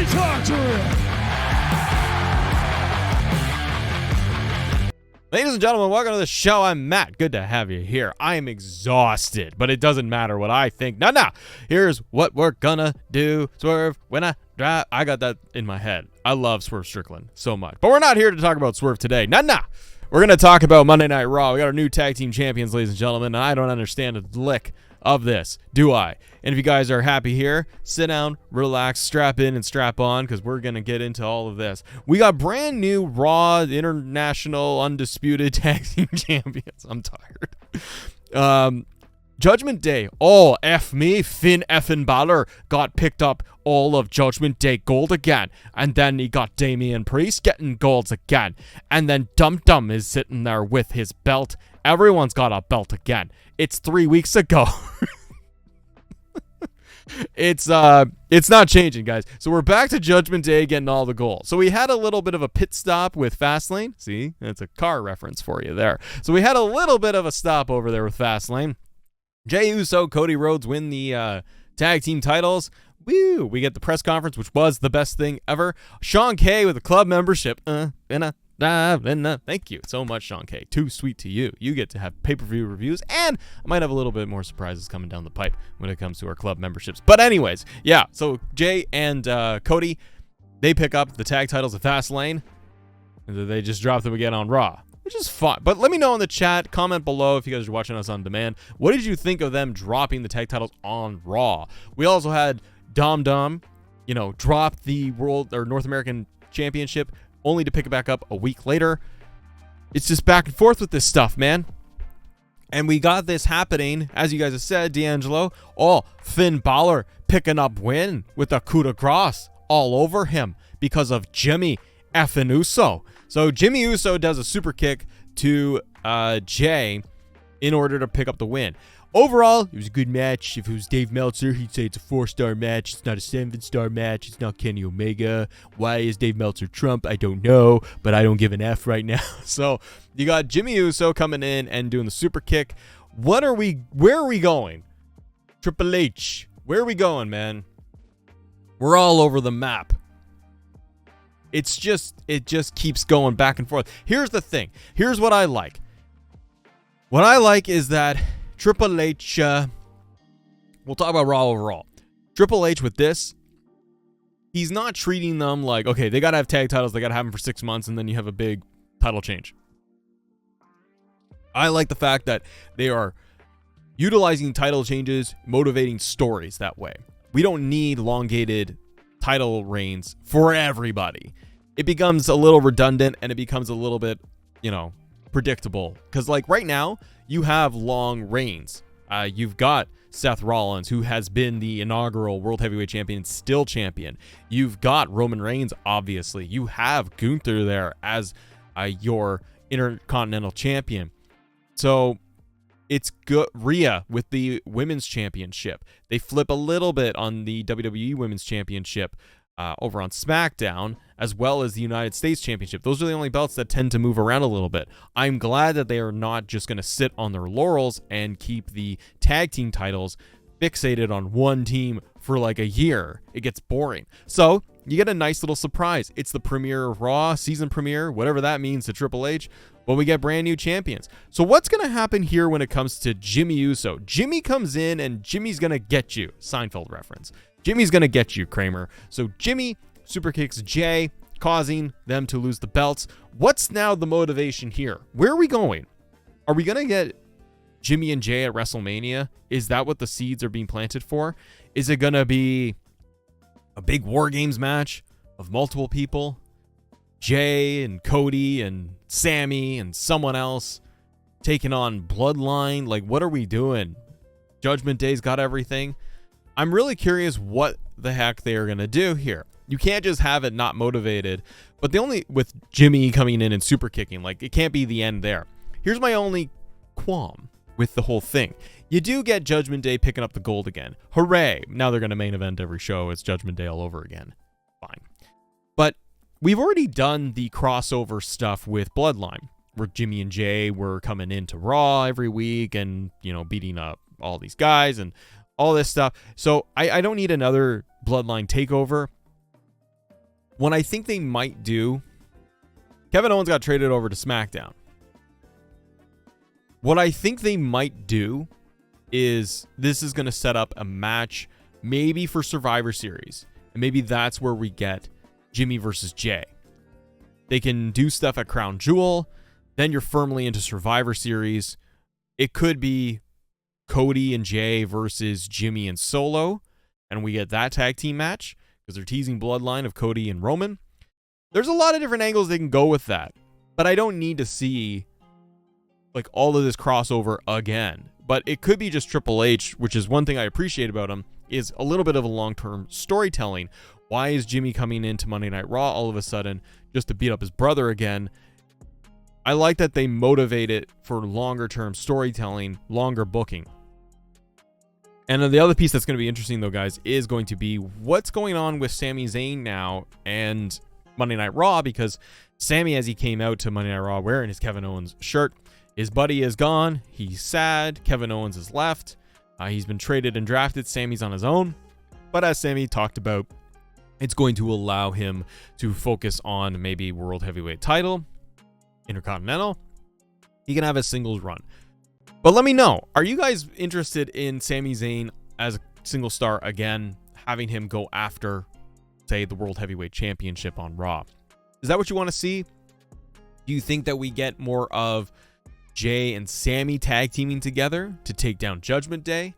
me talk to him. Ladies and gentlemen, welcome to the show. I'm Matt. Good to have you here. I am exhausted, but it doesn't matter what I think. No. Here's what we're gonna do. Swerve when I drive. I got that in my head. I love Swerve Strickland so much. But we're not here to talk about Swerve today. No. We're going to talk about Monday Night Raw. We got our new tag team champions, ladies and gentlemen, and I don't understand a lick of this, do I? And if you guys are happy here, sit down, relax, strap in, and strap on, because we're going to get into all of this. We got brand new Raw International Undisputed Tag Team Champions. I'm tired. Judgment Day. Oh, F me. Finn effing Balor got picked up all of Judgment Day gold again. And then he got Damian Priest getting golds again. And then Dum Dum is sitting there with his belt. Everyone's got a belt again. It's 3 weeks ago. It's not changing, guys. So we're back to Judgment Day getting all the gold. So we had a little bit of a pit stop with Fastlane. See, that's a car reference for you there. So we had a little bit of a stop over there with Fastlane. Jey Uso, Cody Rhodes win the tag team titles. Woo! We get the press conference, which was the best thing ever. Sean K with a club membership. Thank you so much, Sean K. Too sweet to you. You get to have pay-per-view reviews, and I might have a little bit more surprises coming down the pipe when it comes to our club memberships. But anyways, yeah, so Jey and Cody, they pick up the tag titles of Fastlane, and they just drop them again on Raw, which is fun. But let me know in the chat, comment below if you guys are watching us on demand. What did you think of them dropping the tag titles on Raw? We also had Dom Dom, drop the World or North American Championship only to pick it back up a week later. It's just back and forth with this stuff, man. And we got this happening, as you guys have said, D'Angelo. Oh, Finn Balor picking up win with a coup de grace all over him because of Jimmy effing Uso. So Jimmy Uso does a super kick to Jey in order to pick up the win. Overall, it was a good match. If it was Dave Meltzer, he'd say it's a 4-star match. It's not a 7-star match. It's not Kenny Omega. Why is Dave Meltzer Trump? I don't know, but I don't give an F right now. So you got Jimmy Uso coming in and doing the super kick. Where are we going? Triple H, where are we going, man? We're all over the map. It just keeps going back and forth. Here's the thing. Here's what I like. What I like is that Triple H, we'll talk about Raw overall. Triple H with this, he's not treating them like, okay, they got to have tag titles, they got to have them for 6 months, and then you have a big title change. I like the fact that they are utilizing title changes, motivating stories that way. We don't need elongated title reigns for everybody. It becomes a little redundant, and it becomes a little bit, predictable. Because, right now, you have long reigns. You've got Seth Rollins, who has been the inaugural World Heavyweight Champion, still champion. You've got Roman Reigns, obviously. You have Gunther there as your Intercontinental Champion. So it's good. Rhea with the Women's Championship. They flip a little bit on the WWE Women's Championship over on SmackDown, as well as the United States Championship. Those are the only belts that tend to move around a little bit. I'm glad that they are not just going to sit on their laurels and keep the tag team titles fixated on one team for like a year. It gets boring. So you get a nice little surprise. It's the premiere of Raw, season premiere, whatever that means to Triple H, but we get brand new champions. So what's going to happen here when it comes to Jimmy Uso? Jimmy comes in and Jimmy's going to get you. Seinfeld reference. Jimmy's going to get you, Kramer. So Jimmy super kicks Jey, causing them to lose the belts. What's now the motivation here? Where are we going? Are we going to get Jimmy and Jey at WrestleMania? Is that what the seeds are being planted for? Is it going to be a big War Games match of multiple people? Jey and Cody and Sammy and someone else taking on Bloodline? What are we doing? Judgment Day's got everything. I'm really curious what the heck they are going to do here. You can't just have it not motivated. But with Jimmy coming in and super kicking, it can't be the end there. Here's my only qualm with the whole thing. You do get Judgment Day picking up the gold again. Hooray. Now they're going to main event every show. It's Judgment Day all over again. Fine. But we've already done the crossover stuff with Bloodline, where Jimmy and Jey were coming into Raw every week and, beating up all these guys and all this stuff. So I don't need another Bloodline takeover. what I think they might do, Kevin Owens got traded over to SmackDown. What I think they might do is this is going to set up a match maybe for Survivor Series. And maybe that's where we get Jimmy versus Jay. They can do stuff at Crown Jewel. Then you're firmly into Survivor Series. It could be Cody and Jay versus Jimmy and Solo. And we get that tag team match because they're teasing Bloodline of Cody and Roman. There's a lot of different angles they can go with that. But I don't need to see like all of this crossover again. But it could be just Triple H, which is one thing I appreciate about him, is a little bit of a long-term storytelling. Why is Jimmy coming into Monday Night Raw all of a sudden just to beat up his brother again? I like that they motivate it for longer-term storytelling, longer booking. And then the other piece that's going to be interesting, though, guys, is going to be what's going on with Sami Zayn now and Monday Night Raw, because Sami, as he came out to Monday Night Raw wearing his Kevin Owens shirt, his buddy is gone. He's sad. Kevin Owens is left. He's been traded and drafted. Sami's on his own. But as Sami talked about, it's going to allow him to focus on maybe World Heavyweight title, Intercontinental. He can have a singles run. But let me know, are you guys interested in Sami Zayn as a single star again, having him go after, say, the World Heavyweight Championship on Raw? Is that what you want to see? Do you think that we get more of Jay and Sami tag teaming together to take down Judgment Day?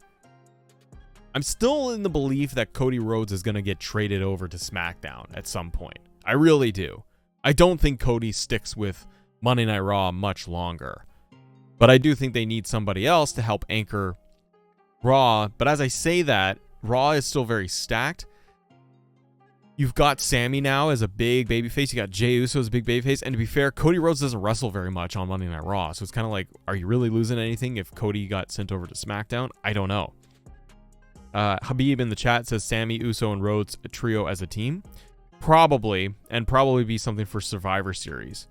I'm still in the belief that Cody Rhodes is going to get traded over to SmackDown at some point. I really do. I don't think Cody sticks with Monday Night Raw much longer. But I do think they need somebody else to help anchor Raw. But as I say that, Raw is still very stacked. You've got Sami now as a big babyface. You got Jey Uso as a big babyface. And to be fair, Cody Rhodes doesn't wrestle very much on Monday Night Raw. So it's kind of like, are you really losing anything if Cody got sent over to SmackDown? I don't know. Habib in the chat says Sami, Uso, and Rhodes a trio as a team. Probably. And probably be something for Survivor Series.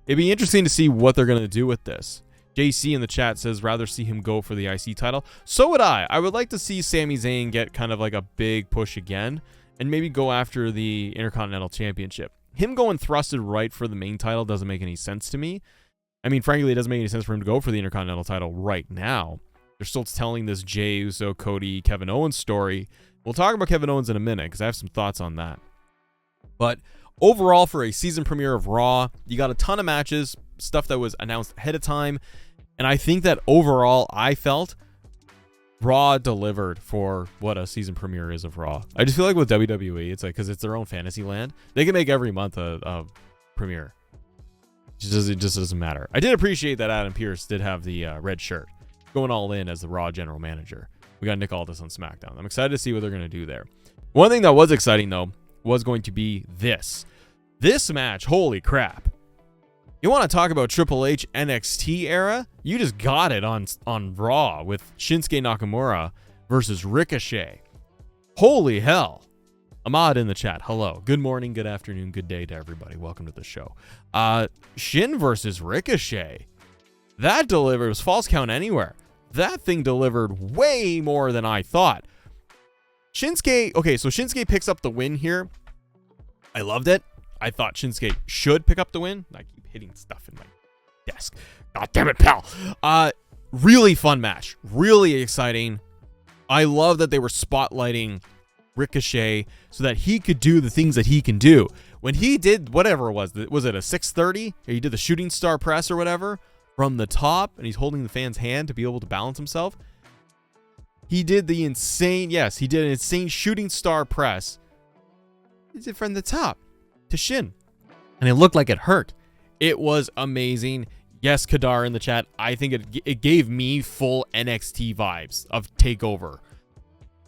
It'd be interesting to see what they're going to do with this. JC in the chat says rather see him go for the IC title. So would I. I would like to see Sami Zayn get kind of like a big push again and maybe go after the Intercontinental Championship. Him going thrusted right for the main title doesn't make any sense to me. I mean, frankly, it doesn't make any sense for him to go for the Intercontinental title right now. They're still telling this Jey Uso, Cody, Kevin Owens story. We'll talk about Kevin Owens in a minute because I have some thoughts on that. But overall, for a season premiere of Raw, you got a ton of matches, stuff that was announced ahead of time. And I think that overall, I felt Raw delivered for what a season premiere is of Raw. I just feel like with WWE, it's like, because it's their own fantasy land, they can make every month a premiere. It just doesn't matter. I did appreciate that Adam Pearce did have the red shirt, going all in as the Raw general manager. We got Nick Aldis on SmackDown. I'm excited to see what they're going to do there. One thing that was exciting, though, was going to be this. This match, holy crap. You want to talk about Triple H NXT era? You just got it on Raw with Shinsuke Nakamura versus Ricochet. Holy hell. Ahmad in the chat. Hello. Good morning, good afternoon, good day to everybody. Welcome to the show. Shin versus Ricochet. That delivered. It was Falls Count Anywhere. That thing delivered way more than I thought. Shinsuke. Okay, so Shinsuke picks up the win here. I loved it. I thought Shinsuke should pick up the win. I keep hitting stuff in my desk. God damn it, pal. Really fun match. Really exciting. I love that they were spotlighting Ricochet so that he could do the things that he can do. When he did whatever it was it a 630? He did the shooting star press or whatever from the top, and he's holding the fan's hand to be able to balance himself. He did the insane, yes, he did an insane shooting star press. He did from the top to Shin, and it looked like it hurt. It was amazing. Yes, Kadar in the chat. I think it gave me full NXT vibes of TakeOver,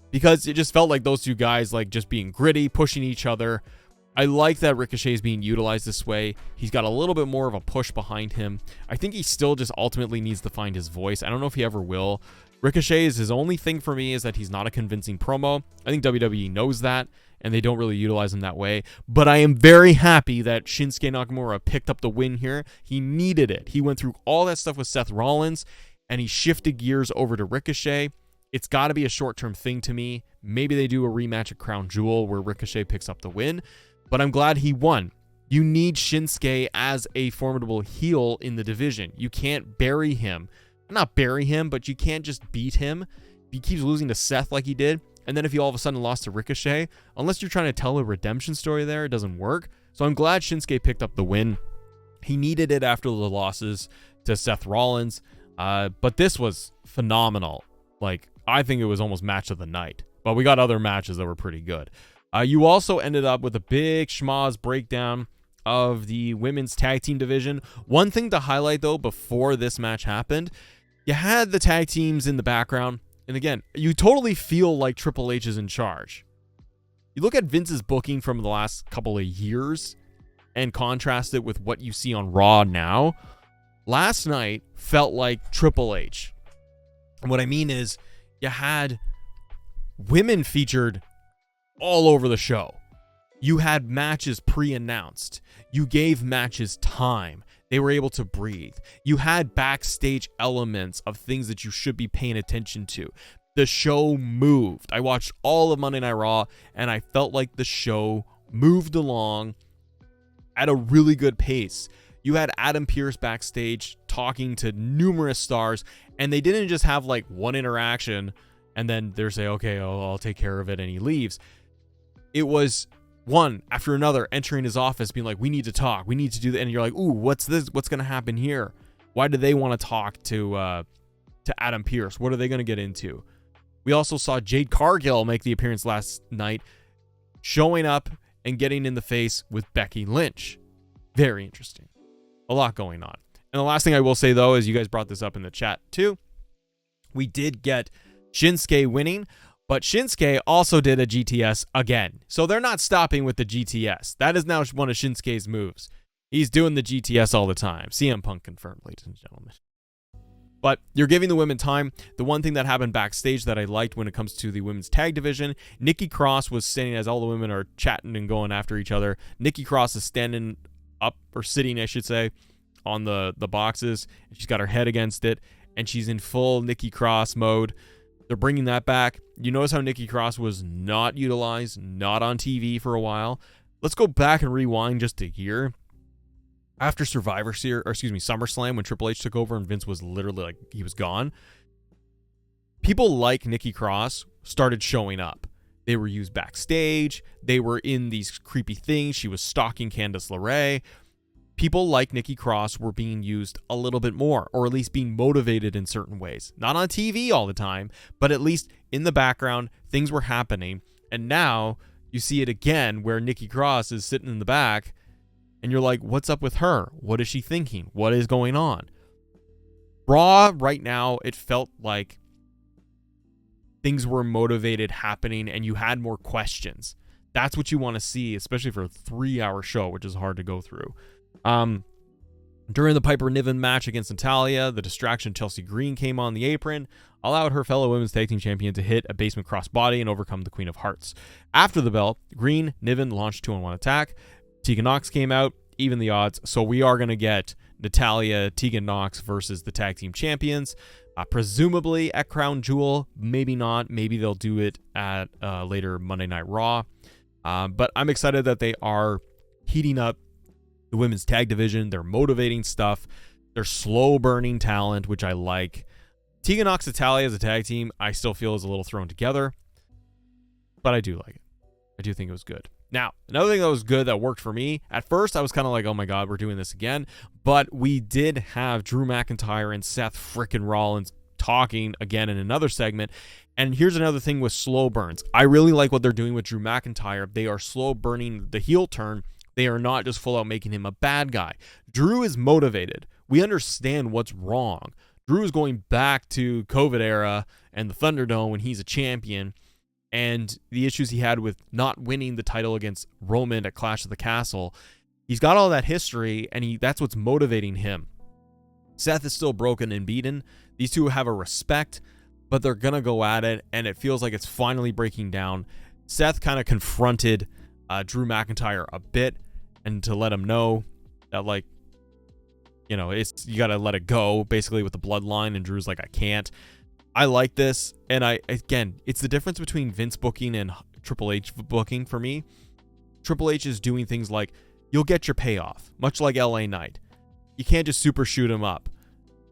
because it just felt like those two guys like just being gritty, pushing each other. I like that Ricochet is being utilized this way. He's got a little bit more of a push behind him. I think he still just ultimately needs to find his voice. I don't know if he ever will. Ricochet is his only thing for me is that he's not a convincing promo. I think WWE knows that, and they don't really utilize him that way. But I am very happy that Shinsuke Nakamura picked up the win here. He needed it. He went through all that stuff with Seth Rollins, and he shifted gears over to Ricochet. It's got to be a short-term thing to me. Maybe they do a rematch at Crown Jewel where Ricochet picks up the win. but I'm glad he won. You need Shinsuke as a formidable heel in the division. You can't bury him. Not bury him, but you can't just beat him. If he keeps losing to Seth like he did, and then if he all of a sudden lost to Ricochet, unless you're trying to tell a redemption story there, it doesn't work. So I'm glad Shinsuke picked up the win. He needed it after the losses to Seth Rollins, but this was phenomenal. Like, I think it was almost match of the night, but we got other matches that were pretty good. You also ended up with a big schmoz breakdown of the women's tag team division. One thing to highlight, though, before this match happened, you had the tag teams in the background. And again, you totally feel like Triple H is in charge. You look at Vince's booking from the last couple of years and contrast it with what you see on Raw now. Last night felt like Triple H. And what I mean is, you had women featured all over the show. You had matches pre-announced. You gave matches time. They were able to breathe. You had backstage elements of things that you should be paying attention to. The show moved. I watched all of Monday Night Raw, and I felt like the show moved along at a really good pace. You had Adam Pearce backstage talking to numerous stars, and they didn't just have like one interaction and then they're saying, okay, I'll take care of it, and he leaves. It was one after another entering his office being like, we need to talk, we need to do that. And you're like, ooh, what's this? What's going to happen here? Why do they want to talk to Adam Pearce? What are they going to get into? We also saw Jade Cargill make the appearance last night, showing up and getting in the face with Becky Lynch. Very interesting. A lot going on. And the last thing I will say, though, is you guys brought this up in the chat too. We did get Shinsuke winning, but Shinsuke also did a GTS again. So they're not stopping with the GTS. That is now one of Shinsuke's moves. He's doing the GTS all the time. CM Punk confirmed, ladies and gentlemen. But you're giving the women time. The one thing that happened backstage that I liked when it comes to the women's tag division, Nikki Cross was standing, as all the women are chatting and going after each other. Nikki Cross is standing up, or sitting, I should say, on the boxes. She's got her head against it, and she's in full Nikki Cross mode. They're bringing that back. You notice how Nikki Cross was not utilized, not on TV for a while. Let's go back and rewind just a year. After SummerSlam, when Triple H took over and Vince was literally like, he was gone, people like Nikki Cross started showing up. They were used backstage. They were in these creepy things. She was stalking Candice LeRae. People like Nikki Cross were being used a little bit more, or at least being motivated in certain ways. Not on TV all the time, but at least in the background, things were happening. And now you see it again where Nikki Cross is sitting in the back, and you're like, what's up with her? What is she thinking? What is going on? Raw right now, it felt like things were motivated happening, and you had more questions. That's what you want to see, especially for a 3-hour show, which is hard to go through. During the Piper Niven match against Natalya, the distraction Chelsea Green came on the apron, allowed her fellow women's tag team champion to hit a basement crossbody and overcome the Queen of Hearts. After the bell, Green, Niven launched 2-on-1 attack. Tegan Nox came out, even the odds. So we are going to get Natalya, Tegan Nox versus the tag team champions. Presumably at Crown Jewel, maybe not. Maybe they'll do it at later Monday Night Raw. But I'm excited that they are heating up the women's tag division. They're motivating stuff. They're slow burning talent, which I like. Tegan Nox, Natalya as a tag team, I still feel is a little thrown together, but I do like it. I do think it was good. Now, another thing that was good that worked for me, at first I was kind of like, oh my God, we're doing this again. But we did have Drew McIntyre and Seth frickin' Rollins talking again in another segment. And here's another thing with slow burns. I really like what they're doing with Drew McIntyre. They are slow burning the heel turn. They are not just full out making him a bad guy. Drew is motivated. We understand what's wrong. Drew is going back to COVID era and the Thunderdome when he's a champion, and the issues he had with not winning the title against Roman at Clash of the Castle. He's got all that history, and that's what's motivating him. Seth is still broken and beaten. These two have a respect, but they're going to go at it, and it feels like it's finally breaking down. Seth kind of confronted Drew McIntyre a bit, and to let him know that, like, you know, you got to let it go, basically, with the bloodline, and Drew's like, I can't. I like this, and again, it's the difference between Vince booking and Triple H booking for me. Triple H is doing things like, you'll get your payoff, much like LA Knight. You can't just super shoot him up.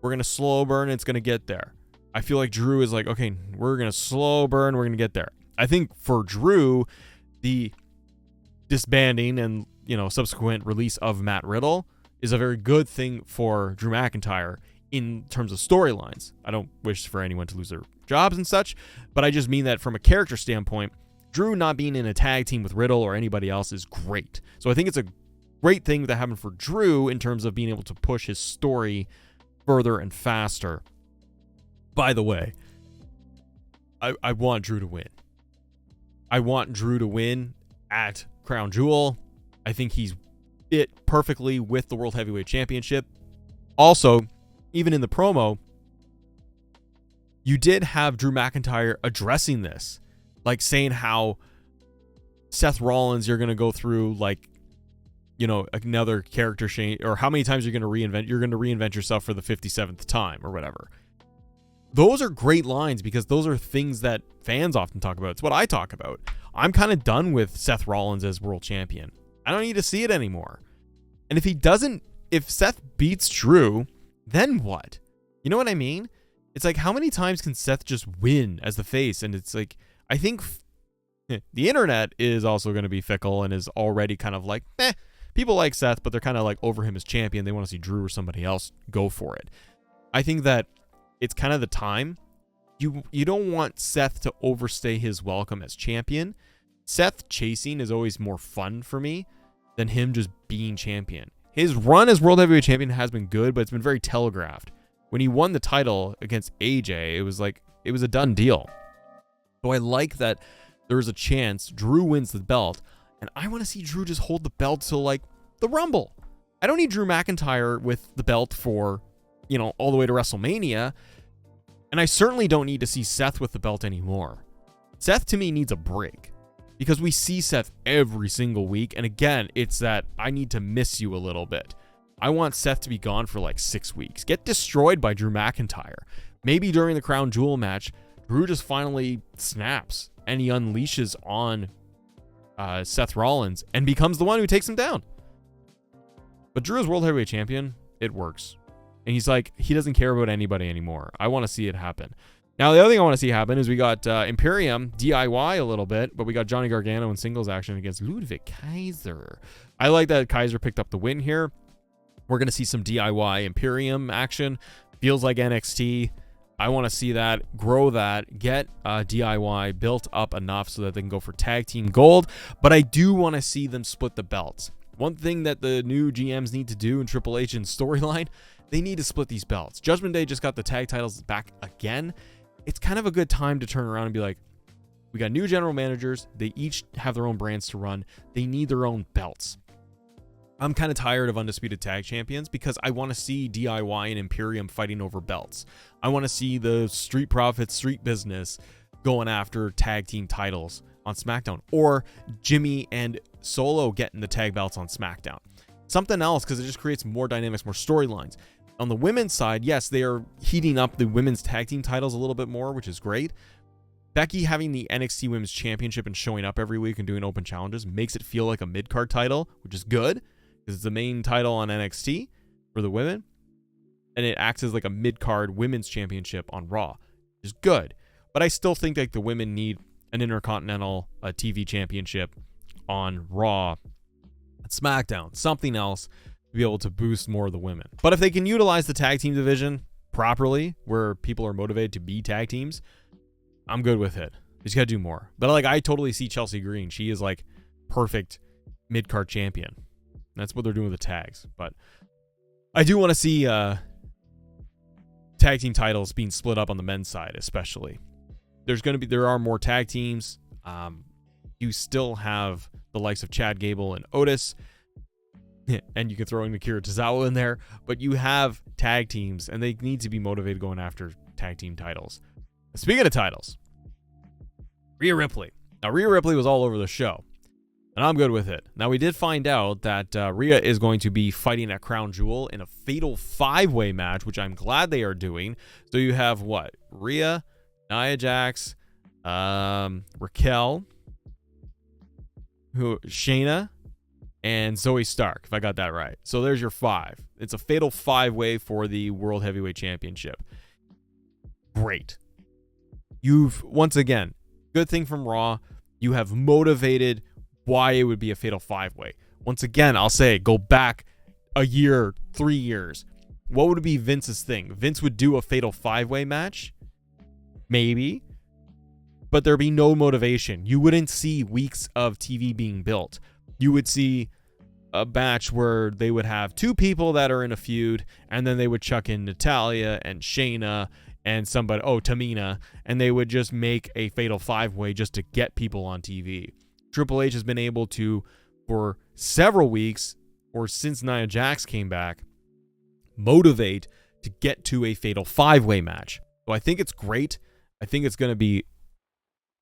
We're going to slow burn, it's going to get there. I feel like Drew is like, okay, we're going to slow burn, we're going to get there. I think for Drew, the disbanding and, subsequent release of Matt Riddle is a very good thing for Drew McIntyre in terms of storylines. I don't wish for anyone to lose their jobs and such, but I just mean that from a character standpoint, Drew not being in a tag team with Riddle or anybody else is great. So I think it's a great thing that happened for Drew in terms of being able to push his story further and faster. By the way, I want Drew to win. I want Drew to win at Crown Jewel. I think he's fit perfectly with the World Heavyweight Championship. Also, even in the promo, you did have Drew McIntyre addressing this, like saying how Seth Rollins, you're going to go through another character change, or how many times you're going to reinvent yourself for the 57th time or whatever. Those are great lines because those are things that fans often talk about. It's what I talk about. I'm kind of done with Seth Rollins as world champion. I don't need to see it anymore. And if Seth beats Drew, then what? You know what I mean? It's like, how many times can Seth just win as the face? And it's like, I think the internet is also going to be fickle and is already kind of like, people like Seth, but they're kind of like over him as champion. They want to see Drew or somebody else go for it. I think that it's kind of the time. You don't want Seth to overstay his welcome as champion. Seth chasing is always more fun for me than him just being champion. His run as World Heavyweight Champion has been good, but it's been very telegraphed. When he won the title against AJ, it was a done deal. So I like that there is a chance Drew wins the belt, and I want to see Drew just hold the belt till the Rumble. I don't need Drew McIntyre with the belt for, all the way to WrestleMania, and I certainly don't need to see Seth with the belt anymore. Seth to me needs a break. Because we see Seth every single week. And again, it's that I need to miss you a little bit. I want Seth to be gone for 6 weeks. Get destroyed by Drew McIntyre. Maybe during the Crown Jewel match, Drew just finally snaps and he unleashes on Seth Rollins and becomes the one who takes him down. But Drew is World Heavyweight Champion. It works. And he's like, he doesn't care about anybody anymore. I want to see it happen. Now, the other thing I want to see happen is we got Imperium DIY a little bit, but we got Johnny Gargano in singles action against Ludwig Kaiser. I like that Kaiser picked up the win here. We're going to see some DIY Imperium action. Feels like NXT. I want to see that, grow that, get DIY built up enough so that they can go for tag team gold. But I do want to see them split the belts. One thing that the new GMs need to do in Triple H and storyline, they need to split these belts. Judgment Day just got the tag titles back again. It's kind of a good time to turn around and be like, we got new general managers. They each have their own brands to run. They need their own belts. I'm kind of tired of Undisputed Tag Champions because I want to see DIY and Imperium fighting over belts. I want to see the Street Profits, Street Business going after tag team titles on SmackDown, or Jimmy and Solo getting the tag belts on SmackDown. Something else, because it just creates more dynamics, more storylines. On the women's side, yes, they are heating up the women's tag team titles a little bit more, which is great. Becky having the NXT Women's Championship and showing up every week and doing open challenges makes it feel like a mid-card title, which is good, because it's the main title on NXT for the women, and it acts as like a mid-card women's championship on Raw, which is good. But I still think the women need an Intercontinental TV championship on Raw and SmackDown, something else to be able to boost more of the women. But if they can utilize the tag team division properly, where people are motivated to be tag teams, I'm good with it. You just got to do more. But I totally see Chelsea Green. She is perfect mid-card champion. That's what they're doing with the tags. But I do want to see tag team titles being split up on the men's side, especially. There are more tag teams. You still have the likes of Chad Gable and Otis, and you can throw in Akira Tozawa in there, but you have tag teams, and they need to be motivated going after tag team titles. Speaking of titles, Rhea Ripley. Now, Rhea Ripley was all over the show, and I'm good with it. Now, we did find out that Rhea is going to be fighting at Crown Jewel in a fatal 5-way match, which I'm glad they are doing. So you have what? Rhea, Nia Jax, Raquel, Shayna, and Zoe Stark, if I got that right. So there's your 5. It's a fatal 5-way for the World Heavyweight Championship. Great. Once again, good thing from Raw, you have motivated why it would be a fatal 5-way. Once again, I'll say, go back a year, 3 years. What would be Vince's thing? Vince would do a fatal 5-way match? Maybe. But there'd be no motivation. You wouldn't see weeks of TV being built. You would see a match where they would have 2 people that are in a feud, and then they would chuck in Natalya and Shayna and Tamina, and they would just make a fatal 5-way just to get people on TV. Triple H has been able to, for several weeks, or since Nia Jax came back, motivate to get to a fatal 5-way match. So I think it's great. I think it's going to be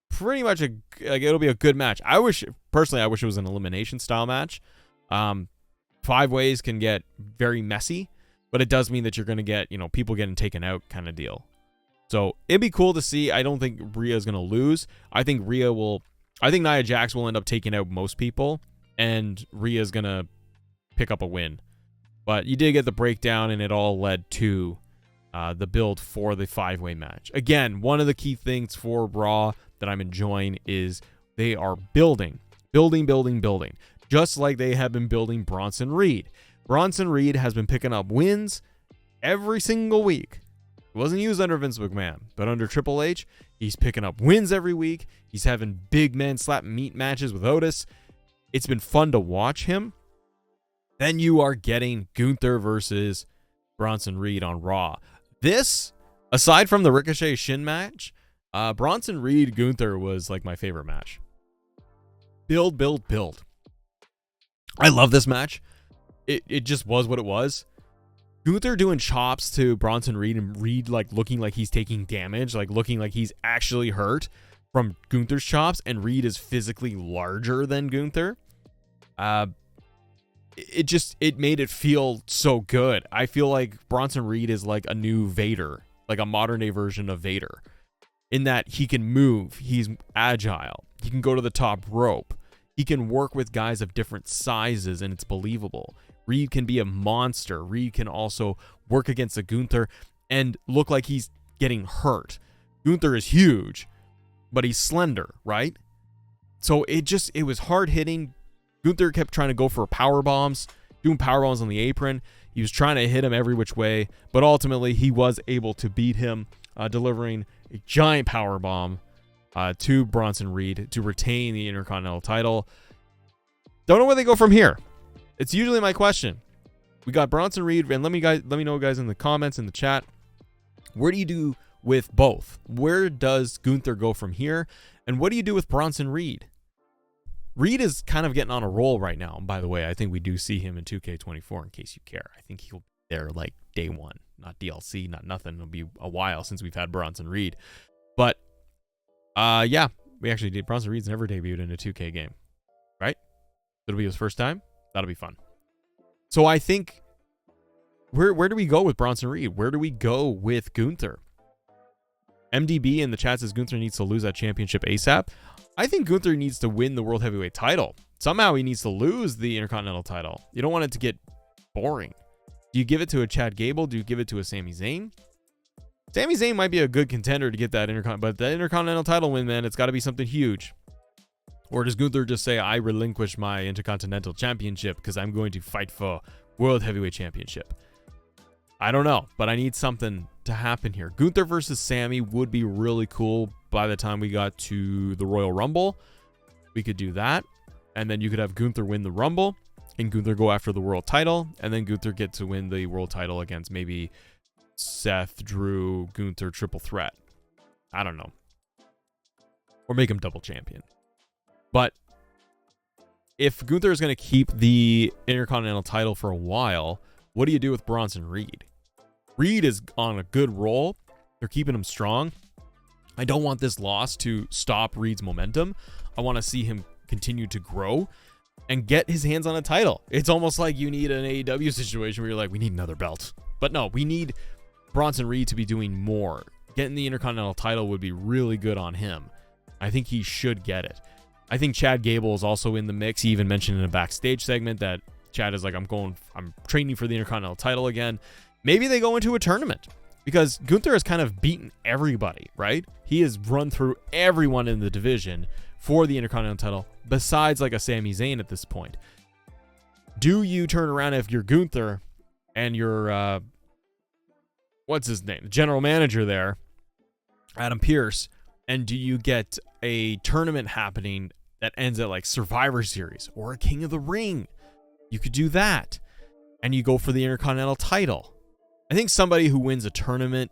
pretty much it'll be a good match. I wish it was an elimination style match. 5 ways can get very messy, but it does mean that you're going to get, people getting taken out kind of deal. So it'd be cool to see. I don't think Rhea is going to lose. I think Nia Jax will end up taking out most people, and Rhea is going to pick up a win. But you did get the breakdown, and it all led to the build for the 5-way match. Again, one of the key things for Raw that I'm enjoying is they are building, just like they have been building Bronson Reed. Bronson Reed has been picking up wins every single week. It wasn't used under Vince McMahon, but under Triple H, he's picking up wins every week. He's having big man slap meat matches with Otis. It's been fun to watch him. Then you are getting Gunther versus Bronson Reed on Raw. This, aside from the Ricochet Shin match, Bronson Reed Gunther was like my favorite match. Build. I love this match. It just was what it was. Gunther doing chops to Bronson Reed, and Reed like looking like he's taking damage, like looking like he's actually hurt from Gunther's chops, and Reed is physically larger than Gunther. It made it feel so good. I feel like Bronson Reed is like a new Vader, like a modern day version of Vader, in that he can move, he's agile, he can go to the top rope, he can work with guys of different sizes, and it's believable. Reed can be a monster. Reed can also work against a Gunther and look like he's getting hurt. Gunther is huge, but he's slender, right? So it was hard hitting. Gunther kept trying to go for power bombs, doing power bombs on the apron. He was trying to hit him every which way, but ultimately he was able to beat him, delivering a giant power bomb to Bronson Reed to retain the Intercontinental title. Don't know where they go from here. It's usually my question. We got Bronson Reed, and let me know, guys, in the comments, in the chat. Where do you do with both? Where does Gunther go from here? And what do you do with Bronson Reed? Reed is kind of getting on a roll right now. And by the way, I think we do see him in 2K24, in case you care. I think he'll be there like day one, not DLC, not nothing. It'll be a while since we've had Bronson Reed. But yeah, we actually did. Bronson Reed's never debuted in a 2K game, right? It'll be his first time. That'll be fun. So I think, where do we go with Bronson Reed? Where do we go with Gunther? MDB in the chat says Gunther needs to lose that championship ASAP. I think Gunther needs to win the World Heavyweight title. Somehow he needs to lose the Intercontinental title. You don't want it to get boring. Do you give it to a Chad Gable? Do you give it to a Sami Zayn? Sami Zayn might be a good contender to get that but the Intercontinental title win, man, it's got to be something huge. Or does Gunther just say, I relinquish my Intercontinental Championship because I'm going to fight for World Heavyweight Championship? I don't know, but I need something to happen here. Gunther versus Sami would be really cool by the time we got to the Royal Rumble. We could do that. And then you could have Gunther win the Rumble and Gunther go after the world title. And then Gunther get to win the world title against maybe Seth, Drew, Gunther triple threat. I don't know. Or make him double champion. But if Gunther is going to keep the Intercontinental title for a while, what do you do with Bronson Reed? Reed is on a good roll. They're keeping him strong. I don't want this loss to stop Reed's momentum. I want to see him continue to grow and get his hands on a title. It's almost like you need an AEW situation where you're like, we need another belt. But no, we need Bronson Reed to be doing more. Getting the Intercontinental title would be really good on him. I think he should get it. I think Chad Gable is also in the mix. He even mentioned in a backstage segment that Chad is like, I'm training for the Intercontinental title again. Maybe they go into a tournament because Gunther has kind of beaten everybody, right? He has run through everyone in the division for the Intercontinental title besides like a Sami Zayn at this point. Do you turn around if you're Gunther and you're, what's his name? General manager there, Adam Pearce, and do you get a tournament happening that ends at like Survivor Series or a King of the Ring? You could do that. And you go for the Intercontinental title. I think somebody who wins a tournament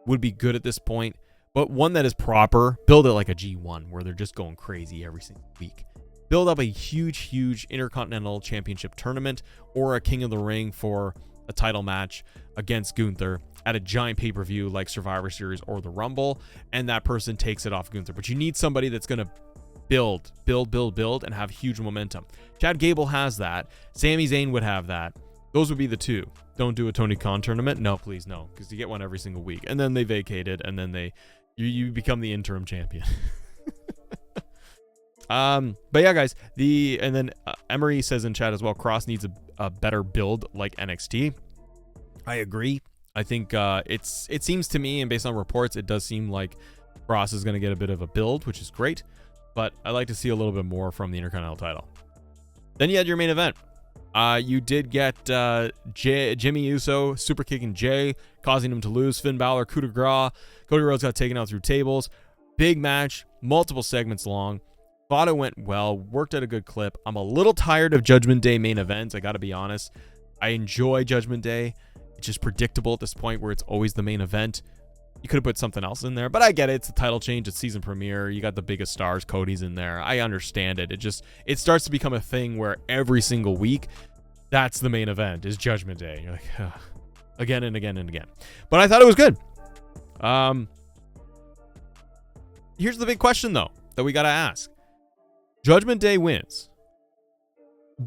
would be good at this point, but one that is proper, build it like a G1 where they're just going crazy every single week. Build up a huge Intercontinental Championship tournament or a King of the Ring for a title match against Gunther at a giant pay-per-view like Survivor Series or the Rumble, and that person takes it off Gunther. But you need somebody that's going to build, and have huge momentum. Chad Gable has that. Sami Zayn would have that. Those would be the two. Don't do a Tony Khan tournament. No, please, no, because you get one every single week, and then they vacate it, and then you become the interim champion. But yeah, guys, Emery says in chat as well, Cross needs a better build like NXT. I agree. I think it seems to me, and based on reports, it does seem like Cross is going to get a bit of a build, which is great. But I'd like to see a little bit more from the Intercontinental title. Then you had your main event. You did get Jimmy Uso super kicking Jay, causing him to lose. Finn Balor, coup de grace. Cody Rhodes got taken out through tables. Big match, multiple segments long. Thought it went well, worked at a good clip. I'm a little tired of Judgment Day main events, I gotta be honest. I enjoy Judgment Day. It's just predictable at this point where it's always the main event. You could have put something else in there, but I get it. It's a title change. It's season premiere. You got the biggest stars. Cody's in there. I understand it. It starts to become a thing where every single week, that's the main event is Judgment Day. You're like, ugh. Again and again and again. But I thought it was good. Here's the big question though that we got to ask. Judgment Day wins.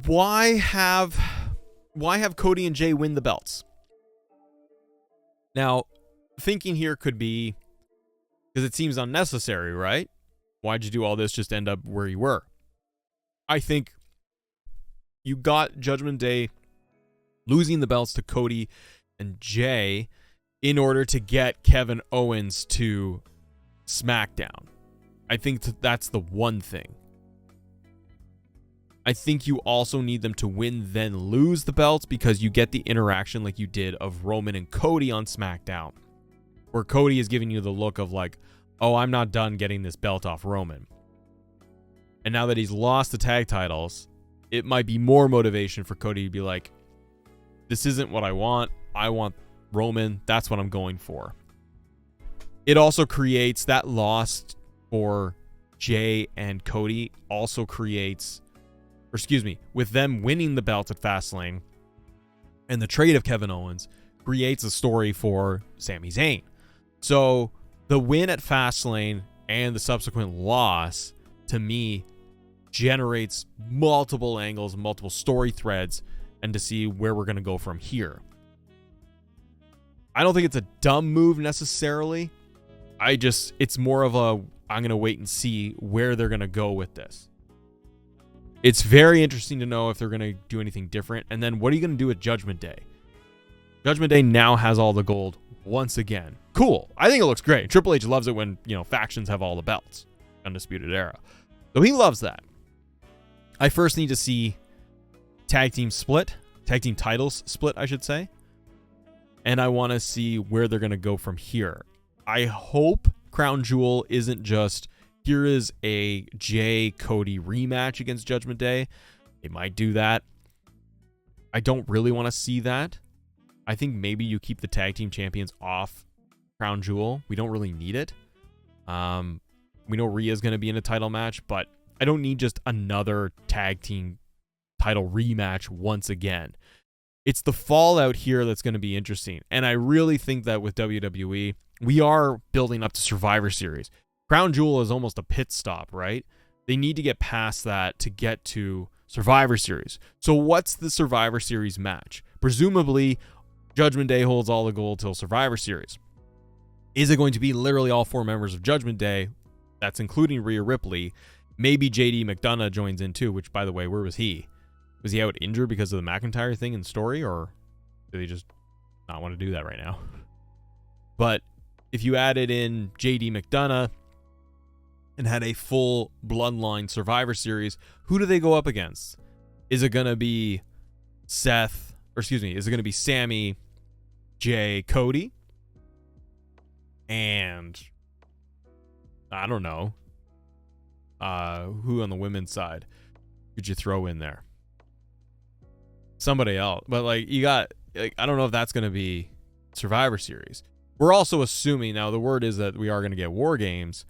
Why have Cody and Jay win the belts? Now, thinking here could be because it seems unnecessary, right? Why'd you do all this just to end up where you were? I think you got Judgment Day losing the belts to Cody and Jay in order to get Kevin Owens to SmackDown. I think that's the one thing. I think you also need them to win, then lose the belts because you get the interaction like you did of Roman and Cody on SmackDown, where Cody is giving you the look of like, oh, I'm not done getting this belt off Roman. And now that he's lost the tag titles, it might be more motivation for Cody to be like, this isn't what I want. I want Roman. That's what I'm going for. It also creates that loss for Jay and Cody also creates, with them winning the belts at Fastlane and the trade of Kevin Owens creates a story for Sami Zayn. So the win at Fastlane and the subsequent loss, to me, generates multiple angles, multiple story threads, and to see where we're going to go from here. I don't think it's a dumb move necessarily. It's more of a, I'm going to wait and see where they're going to go with this. It's very interesting to know if they're going to do anything different. And then what are you going to do with Judgment Day? Judgment Day now has all the gold once again. Cool. I think it looks great. Triple H loves it when, factions have all the belts. Undisputed Era. So he loves that. I first need to see tag team titles split, I should say. And I want to see where they're going to go from here. I hope Crown Jewel isn't just, here is a Jay Cody rematch against Judgment Day. They might do that. I don't really want to see that. I think maybe you keep the tag team champions off Crown Jewel. We don't really need it. We know Rhea's going to be in a title match, but I don't need just another tag team title rematch once again. It's the fallout here that's going to be interesting. And I really think that with WWE, we are building up to Survivor Series. Crown Jewel is almost a pit stop, right? They need to get past that to get to Survivor Series. So what's the Survivor Series match? Presumably, Judgment Day holds all the gold till Survivor Series. Is it going to be literally all four members of Judgment Day? That's including Rhea Ripley Maybe JD McDonough joins in too, which, by the way, where was he? Was he out injured because of the McIntyre thing in the story, or do they just not want to do that right now? But if you added in JD McDonough and had a full Bloodline Survivor Series, who do they go up against? Is it going to be is it going to be Sammy, Jay, Cody? And I don't know. Who on the women's side could you throw in there? Somebody else. But like you got, like, I don't know if that's going to be Survivor Series. We're also assuming, now the word is that we are going to get War Games.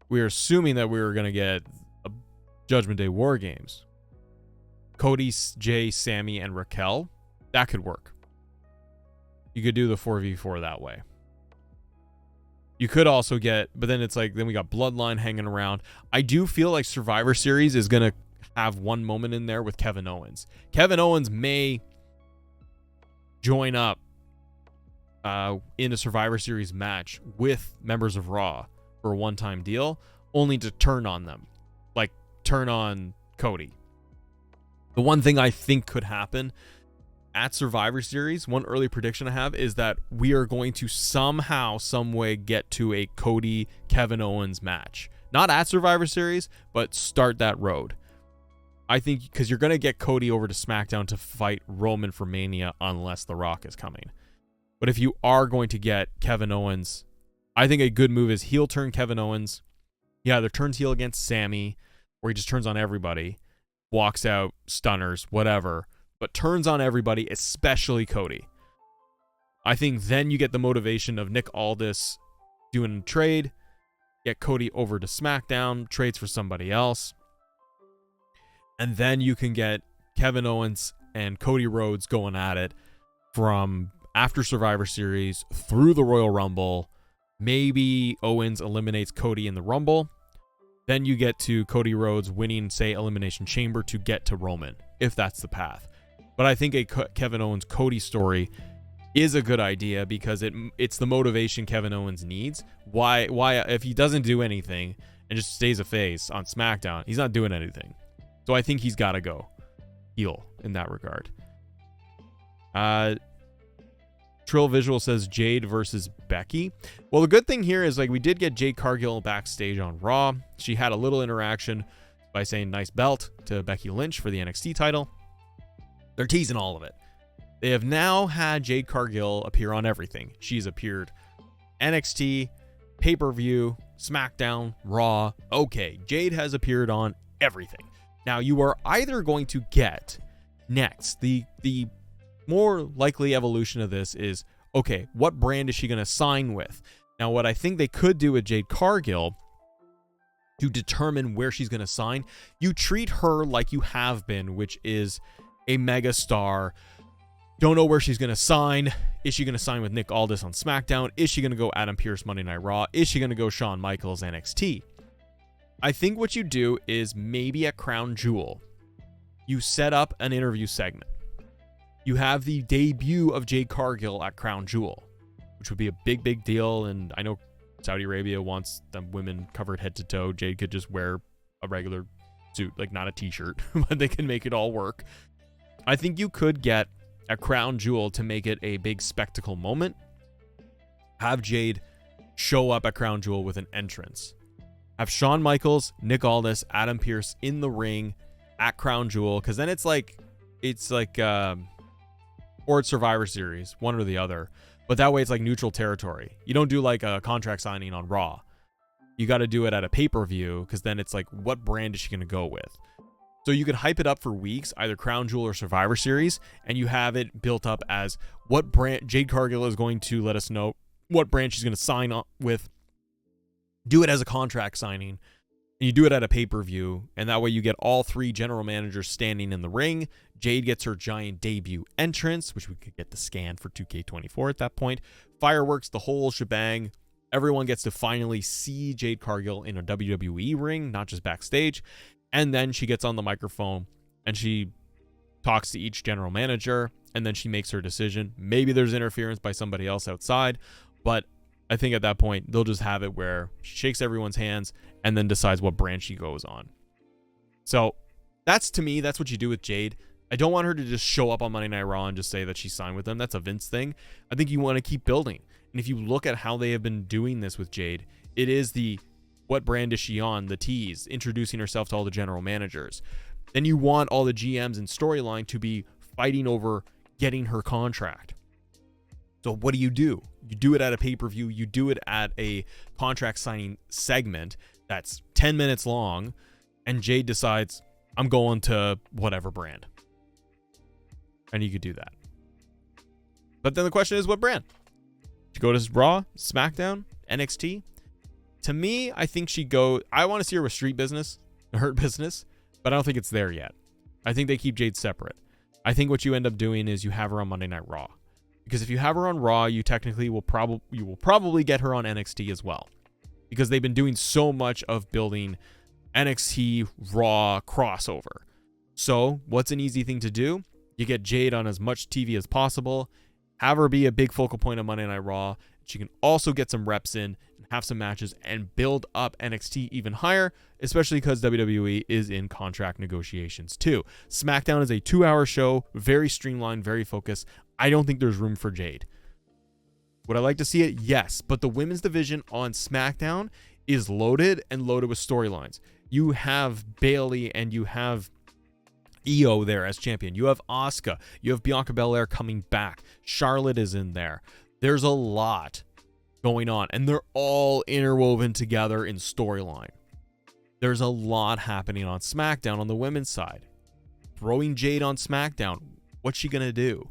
We're assuming that we're going to get a Judgment Day War Games. Cody, Jay, Sammy, and Raquel. That could work. You could do the 4v4 that way. You could also get, but then it's like, then we got Bloodline hanging around. I do feel like Survivor Series is going to have one moment in there with Kevin Owens. Kevin Owens may join up in a Survivor Series match with members of Raw for a one-time deal, only to turn on them. Like, turn on Cody. The one thing I think could happen at Survivor Series, one early prediction I have, is that we are going to somehow, some way get to a Cody Kevin Owens match. Not at Survivor Series, but start that road. I think because you're going to get Cody over to SmackDown to fight Roman for Mania unless The Rock is coming. But if you are going to get Kevin Owens, I think a good move is heel turn Kevin Owens. He either turns heel against Sammy, or he just turns on everybody, walks out, stunners, whatever, but turns on everybody, especially Cody. I think then you get the motivation of Nick Aldis doing a trade, get Cody over to SmackDown, trades for somebody else, and then you can get Kevin Owens and Cody Rhodes going at it from after Survivor Series through the Royal Rumble. Maybe Owens eliminates Cody in the Rumble. Then you get to Cody Rhodes winning, say, Elimination Chamber to get to Roman, if that's the path. But I think a Kevin Owens-Cody story is a good idea because it's the motivation Kevin Owens needs. Why if he doesn't do anything and just stays a face on SmackDown, he's not doing anything. So I think he's got to go heel in that regard. Trill Visual says Jade versus Becky. Well, the good thing here is, like, we did get Jade Cargill backstage on Raw. She had a little interaction by saying nice belt to Becky Lynch for the NXT title. They're teasing all of it. They have now had Jade Cargill appear on everything. She's appeared NXT, pay-per-view, SmackDown, Raw. Okay, Jade has appeared on everything. Now, you are either going to get next, the more likely evolution of this is, okay, what brand is she going to sign with? Now, what I think they could do with Jade Cargill to determine where she's going to sign, you treat her like you have been, which is a mega star. Don't know where she's going to sign. Is she going to sign with Nick Aldis on SmackDown? Is she going to go Adam Pearce Monday Night Raw? Is she going to go Shawn Michaels NXT? I think what you do is maybe at Crown Jewel, you set up an interview segment. You have the debut of Jade Cargill at Crown Jewel, which would be a big, big deal. And I know Saudi Arabia wants the women covered head to toe. Jade could just wear a regular suit, like not a t-shirt, but they can make it all work. I think you could get a Crown Jewel to make it a big spectacle moment. Have Jade show up at Crown Jewel with an entrance. Have Shawn Michaels, Nick Aldis, Adam Pearce in the ring at Crown Jewel, because then it's like or it's Survivor Series, one or the other. But that way it's like neutral territory. You don't do like a contract signing on Raw. You got to do it at a pay-per-view, because then it's like, what brand is she going to go with? So you could hype it up for weeks, either Crown Jewel or Survivor Series, and you have it built up as what brand Jade Cargill is going to let us know what brand she's going to sign up with. Do it as a contract signing. And you do it at a pay-per-view, and that way you get all three general managers standing in the ring. Jade gets her giant debut entrance, which we could get the scan for 2K24 at that point. Fireworks, the whole shebang. Everyone gets to finally see Jade Cargill in a WWE ring, not just backstage. And then she gets on the microphone, and she talks to each general manager, and then she makes her decision. Maybe there's interference by somebody else outside, but I think at that point, they'll just have it where she shakes everyone's hands and then decides what brand she goes on. So that's, to me, that's what you do with Jade. I don't want her to just show up on Monday Night Raw and just say that she signed with them. That's a Vince thing. I think you want to keep building. And if you look at how they have been doing this with Jade, it is the what brand is she on, the tease, introducing herself to all the general managers. Then you want all the GMs and storyline to be fighting over getting her contract. So what do? You do it at a pay-per-view. You do it at a contract signing segment that's 10 minutes long, and Jade decides, I'm going to whatever brand. And you could do that. But then the question is, what brand? She go to Raw, SmackDown, NXT? To me, I think I want to see her with Street Business, Hurt Business, but I don't think it's there yet. I think they keep Jade separate. I think what you end up doing is you have her on Monday Night Raw. Because if you have her on Raw, you technically will probably get her on NXT as well. Because they've been doing so much of building NXT Raw crossover. So, what's an easy thing to do? You get Jade on as much TV as possible, have her be a big focal point on Monday Night Raw. She can also get some reps in, have some matches, and build up NXT even higher, especially because WWE is in contract negotiations too. SmackDown is a 2-hour show, very streamlined, very focused. I don't think there's room for Jade. Would I like to see it? Yes, but the women's division on SmackDown is loaded with storylines. You have Bayley and you have Io there as champion. You have Asuka. You have Bianca Belair coming back. Charlotte is in there. There's a lot going on, and they're all interwoven together in storyline. There's a lot happening on SmackDown on the women's side. Throwing Jade on SmackDown, what's she going to do?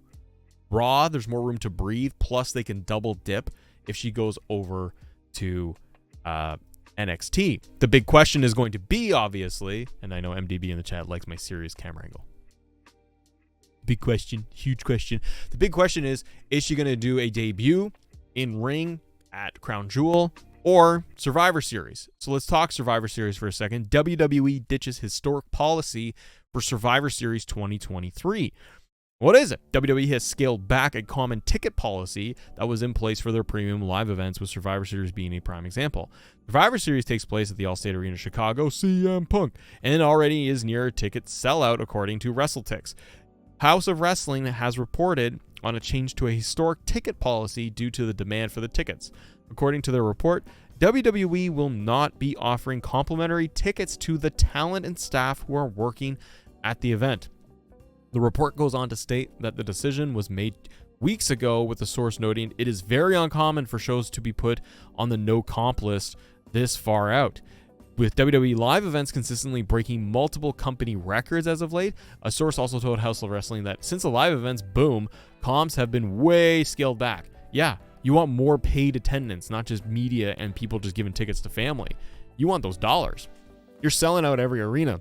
Raw, there's more room to breathe, plus they can double dip if she goes over to NXT. The big question is going to be, obviously, and I know MDB in the chat likes my serious camera angle. Big question, huge question. The big question is she going to do a debut in ring at Crown Jewel or Survivor Series? So let's talk Survivor Series for a second. WWE ditches historic policy for Survivor Series 2023. What is it? WWE has scaled back a common ticket policy that was in place for their premium live events, with Survivor Series being a prime example. Survivor Series takes place at the Allstate Arena, Chicago, CM Punk, and already is near a ticket sellout, according to WrestleTix. House of Wrestling has reported on a change to a historic ticket policy due to the demand for the tickets. According to their report, WWE will not be offering complimentary tickets to the talent and staff who are working at the event. The report goes on to state that the decision was made weeks ago, with the source noting it is very uncommon for shows to be put on the no comp list this far out. With WWE live events consistently breaking multiple company records as of late, a source also told House of Wrestling that since the live events boom, comps have been way scaled back. Yeah, you want more paid attendance, not just media and people just giving tickets to family. You want those dollars. You're selling out every arena.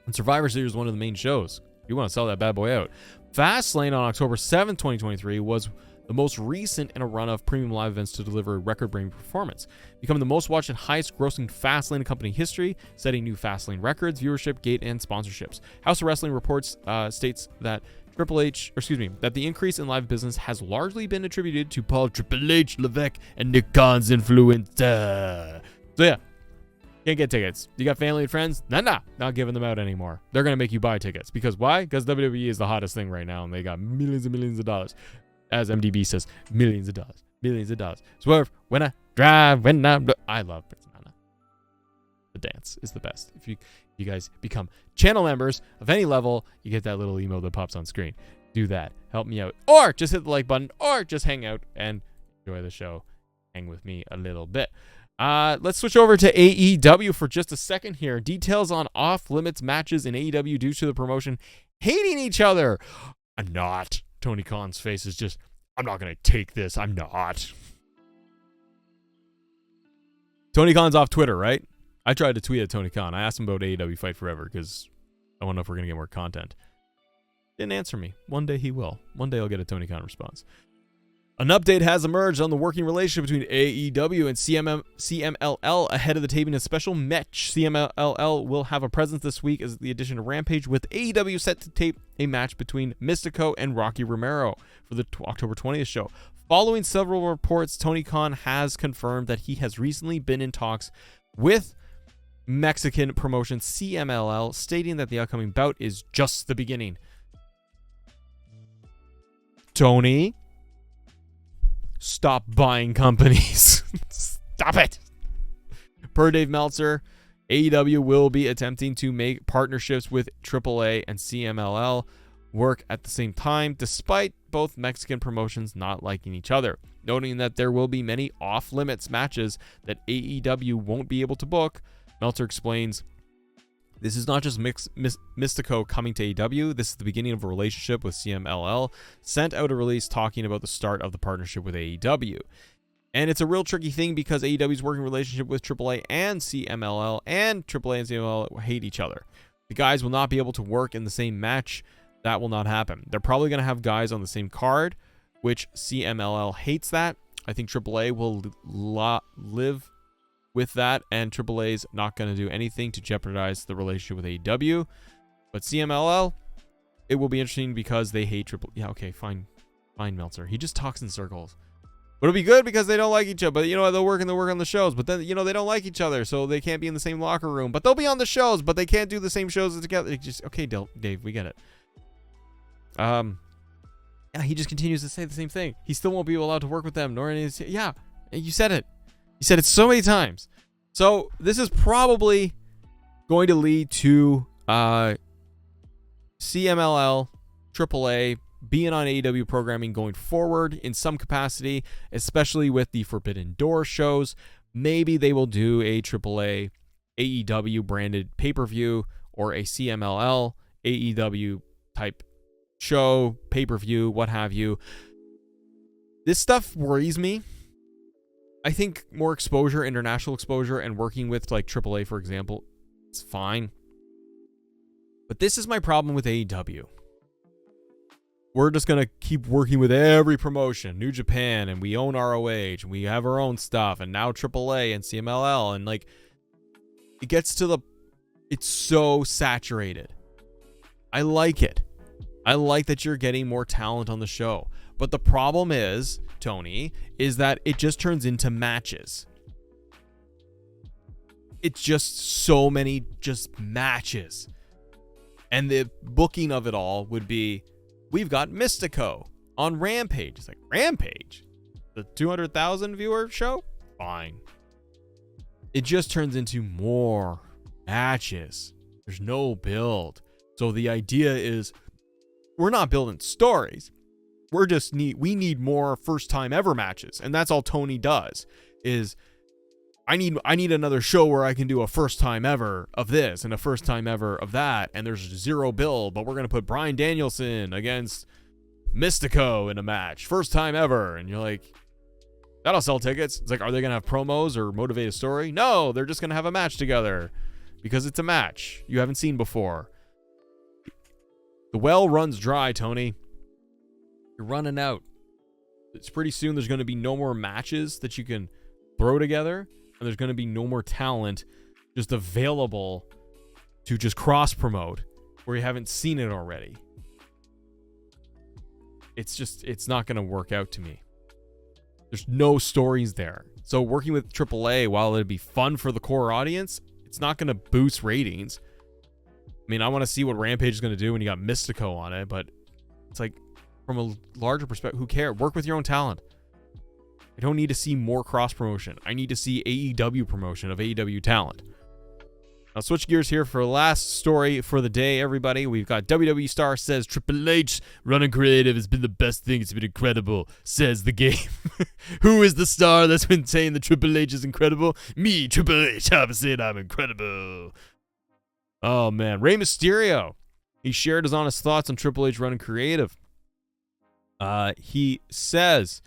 And Survivor Series is one of the main shows. You want to sell that bad boy out. Fastlane on October 7th, 2023 was the most recent in a run of premium live events to deliver a record-breaking performance, becoming the most watched and highest-grossing Fastlane in company history, setting new Fastlane records, viewership, gate, and sponsorships. House of Wrestling reports states that that the increase in live business has largely been attributed to Paul Triple H Levesque and Nick Khan's influence. So yeah, can't get tickets. You got family and friends? Nah, not giving them out anymore. They're gonna make you buy tickets because why? Because WWE is the hottest thing right now, and they got millions and millions of dollars. As MDB says, millions of dollars. Swerve when I drive, I love Prince Nana. The dance is the best. If you guys become channel members of any level, you get that little email that pops on screen. Do that. Help me out. Or just hit the like button, or just hang out and enjoy the show. Hang with me a little bit. Let's switch over to AEW for just a second here. Details on off-limits matches in AEW due to the promotion hating each other. I'm not. Tony Khan's face is just, I'm not going to take this. I'm not. Tony Khan's off Twitter, right? I tried to tweet at Tony Khan. I asked him about AEW Fight Forever because I want to know if we're going to get more content. Didn't answer me. One day he will. One day I'll get a Tony Khan response. An update has emerged on the working relationship between AEW and CMLL ahead of the taping of a special match. CMLL will have a presence this week as the addition to Rampage, with AEW set to tape a match between Mystico and Rocky Romero for the October 20th show. Following several reports, Tony Khan has confirmed that he has recently been in talks with Mexican promotion CMLL, stating that the upcoming bout is just the beginning. Tony, stop buying companies. Stop it. Per Dave Meltzer, AEW will be attempting to make partnerships with AAA and CMLL work at the same time, despite both Mexican promotions not liking each other, noting that there will be many off-limits matches that AEW won't be able to book. Meltzer explains, this is not just Mystico coming to AEW. This is the beginning of a relationship with CMLL. Sent out a release talking about the start of the partnership with AEW. And it's a real tricky thing because AEW's working relationship with AAA and CMLL, and AAA and CMLL hate each other. The guys will not be able to work in the same match. That will not happen. They're probably going to have guys on the same card, which CMLL hates that. I think AAA will live with that, and AAA's not going to do anything to jeopardize the relationship with AEW. But CMLL, it will be interesting because they hate AAA. Yeah, okay, fine, Meltzer. He just talks in circles. But it'll be good because they don't like each other. But you know, they'll work on the shows. But then, you know, they don't like each other, so they can't be in the same locker room. But they'll be on the shows, but they can't do the same shows together. Okay, Dave, we get it. Yeah, he just continues to say the same thing. He still won't be allowed to work with them, nor any. Yeah, you said it. You said it so many times. So this is probably going to lead to CMLL, AAA being on AEW programming going forward in some capacity, especially with the Forbidden Door shows. Maybe they will do a AAA AEW branded pay-per-view or a CMLL AEW type show, pay-per-view, what have you. This stuff worries me. I think more exposure, international exposure, and working with like AAA, for example, it's fine. But this is my problem with AEW. We're just going to keep working with every promotion, New Japan, and we own ROH, and we have our own stuff, and now AAA and CMLL, and like, it gets to it's so saturated. I like it. I like that you're getting more talent on the show. But the problem is, Tony, is that it just turns into matches. It's just so many just matches. And the booking of it all would be, we've got Mystico on Rampage. It's like, Rampage? The 200,000 viewer show? Fine. It just turns into more matches. There's no build. So the idea is, we're not building stories. We need more first time ever matches. And that's all Tony does is I need another show where I can do a first time ever of this and a first time ever of that. And there's zero build, but we're going to put Bryan Danielson against Mystico in a match. First time ever. And you're like, that'll sell tickets. It's like, are they going to have promos or motivate a story? No, they're just going to have a match together because it's a match you haven't seen before. The well runs dry, Tony. You're running out. It's pretty soon there's going to be no more matches that you can throw together, and there's going to be no more talent just available to just cross promote where you haven't seen it already. It's not going to work out to me. There's no stories there. So working with AAA, while it'd be fun for the core audience, it's not going to boost ratings. I mean, I want to see what Rampage is going to do when you got Mystico on it, but it's like, from a larger perspective, who cares? Work with your own talent. I don't need to see more cross promotion. I need to see AEW promotion of AEW talent. I'll switch gears here for the last story for the day, everybody. We've got WWE star says Triple H running creative has been the best thing. It's been incredible, says the game. Who is the star that's been saying that Triple H is incredible? Me, Triple H. I'm saying I'm incredible. Oh, man. Rey Mysterio. He shared his honest thoughts on Triple H running creative. He says,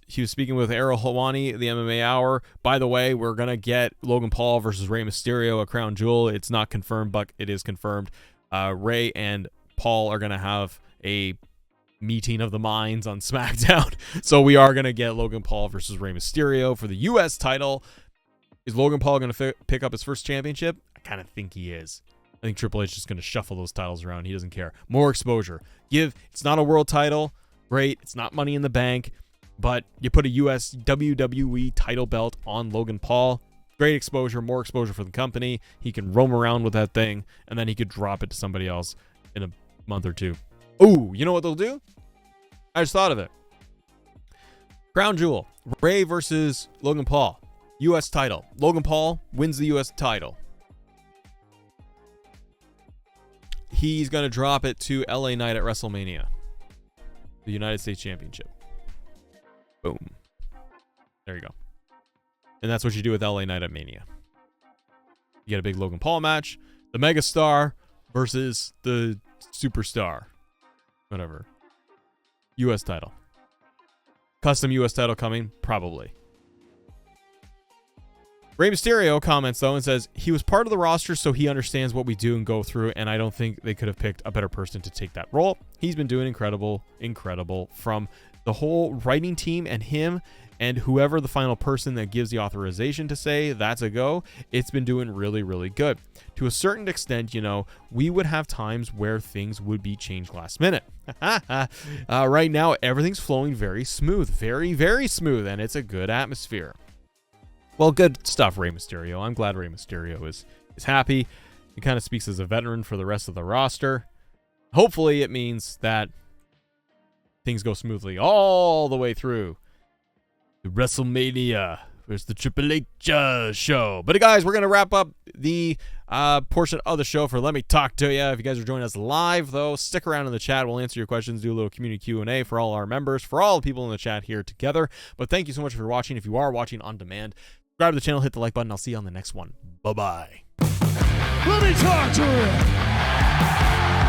he was speaking with Errol Hawani, the MMA Hour. By the way, we're going to get Logan Paul versus Rey Mysterio, a crown jewel. It's not confirmed, but it is confirmed. Rey and Paul are going to have a meeting of the minds on SmackDown. So we are going to get Logan Paul versus Rey Mysterio for the U.S. title. Is Logan Paul going to pick up his first championship? I kind of think he is. I think Triple H is just going to shuffle those titles around. He doesn't care. More exposure. It's not a world title. Great. It's not Money in the Bank. But you put a US WWE title belt on Logan Paul. Great exposure, more exposure for the company. He can roam around with that thing, and then he could drop it to somebody else in a month or two. Ooh, you know what they'll do? I just thought of it. Crown Jewel. Ray versus Logan Paul. U.S. title. Logan Paul wins the U.S. title. He's going to drop it to LA Knight at WrestleMania. The United States Championship. Boom. There you go. And that's what you do with LA Knight at Mania. You get a big Logan Paul match. The megastar versus the superstar. Whatever. U.S. title. Custom U.S. title coming? Probably. Rey Mysterio comments, though, and says, he was part of the roster, so he understands what we do and go through, and I don't think they could have picked a better person to take that role. He's been doing incredible from the whole writing team and him and whoever the final person that gives the authorization to say that's a go. It's been doing really, really good. To a certain extent, you know, we would have times where things would be changed last minute. Right now, everything's flowing very smooth, very, very smooth, and it's a good atmosphere. Well, good stuff, Rey Mysterio. I'm glad Rey Mysterio is happy. He kind of speaks as a veteran for the rest of the roster. Hopefully, it means that things go smoothly all the way through to WrestleMania. There's the Triple H show. But guys, we're going to wrap up the portion of the show for Let Me Talk to You. If you guys are joining us live, though, stick around in the chat. We'll answer your questions, do a little community Q&A for all our members, for all the people in the chat here together. But thank you so much for watching. If you are watching on demand, subscribe to the channel, hit the like button. I'll see you on the next one. Bye-bye. Let me talk to you.